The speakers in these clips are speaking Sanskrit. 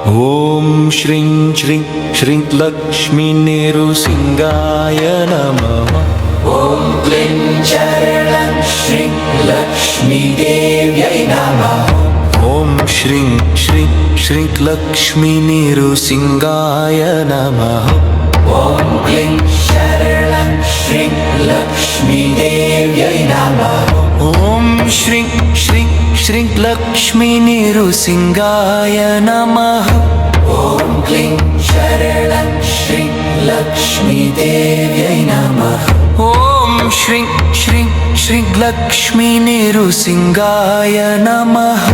ॐ श्रीं श्रीं श्रीं लक्ष्मी नृसिंहाय नमः। ॐ क्लीं चरणं श्रीं लक्ष्मीदेव्यै नमः। ॐ श्रीं श्रीं श्रीं लक्ष्मी नृसिंहाय नमः। ॐ क्लीं शरणं श्रीं लक्ष्मीदेव्यै नमः। ॐ श्रीं श्रीं श्रीं लक्ष्मी नृसिंहाय नमः। ॐ क्लीं शरणं श्रीं लक्ष्मीदेव्यै नमः। ॐ श्रीं श्रीं श्रीं लक्ष्मी नृसिंहाय नमः।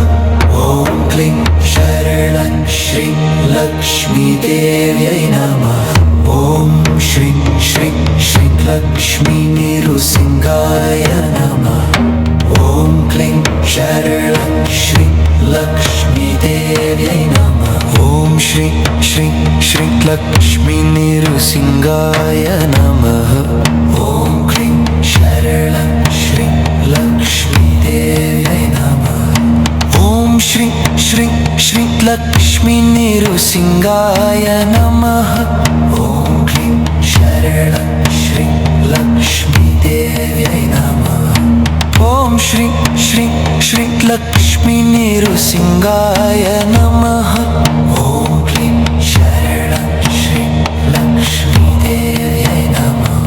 ॐ क्लीं शरणं श्रीं लक्ष्मीदेव्यै नमः। ॐ श्रीं श्रीं श्रीं लक्ष्मी नृसिंहाय नमः। ॐ क्लीं शरणं श्रीं लक्ष्मीदेव्यै नमः। ॐ श्रीं श्रीं श्रीं लक्ष्मी नृसिंहाय नमः। ॐ क्लीं शरणं श्रीं लक्ष्मीदेव्यै नमः। ॐ श्रीं श्रीं श्रीं लक्ष्मी नृसिंहाय नमः। ॐ क्लीं शरणं श्रीं लक्ष्मीदेव्यै नमः। ॐ श्रीं श्रीं श्रीं लक्ष्मी नृसिंहाय नमः। ॐ क्लीं शरणं श्रीं लक्ष्मीदेव्यै नमः।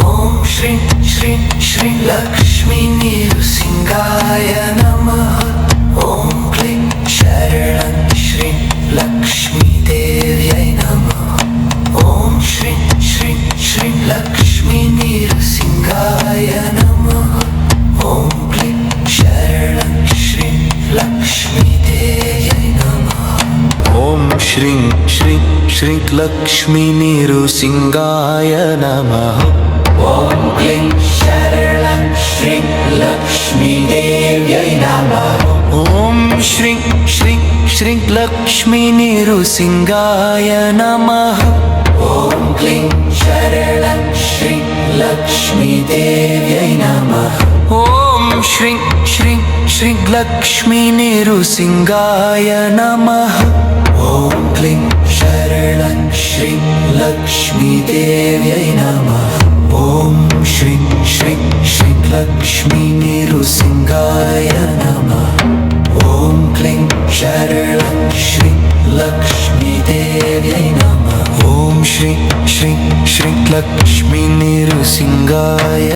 ॐ श्रीं श्रीं श्रीं लक्ष्मी नृसिंहाय नमः। ॐ क्लीं शरणं श्रीं लक्ष्मीदेव्यै नमः। ॐ श्रीं श्रीं श्रीं लक्ष्मी नृसिंहाय नमः। ॐ क्लीं शरणं श्रीं लक्ष्मीदेव्यै नमः। ॐ श्रीं श्रीं श्रीं लक्ष्मी नृसिंहाय नमः। ॐ क्लीं शरणं श्रीं लक्ष्मीदेव्यै नमः। ॐ श्रीं श्रीं श्रीं लक्ष्मी नृसिंहाय नमः। ॐ क्लीं शरणं श्रीं लक्ष्मीदेव्यै नमः। ॐ श्रीं श्रीं श्रीं लक्ष्मी नृसिंहाय नमः। ॐ क्लीं शरणं श्रीं लक्ष्मीदेव्यै नमः। ॐ श्रीं श्रीं श्रीं लक्ष्मी नृसिंहाय नमः। ॐ क्लीं शरणं श्रीं लक्ष्मीदेव्यै नमः। ॐ श्रीं श्रीं श्रीं लक्ष्मी नृसिंहाय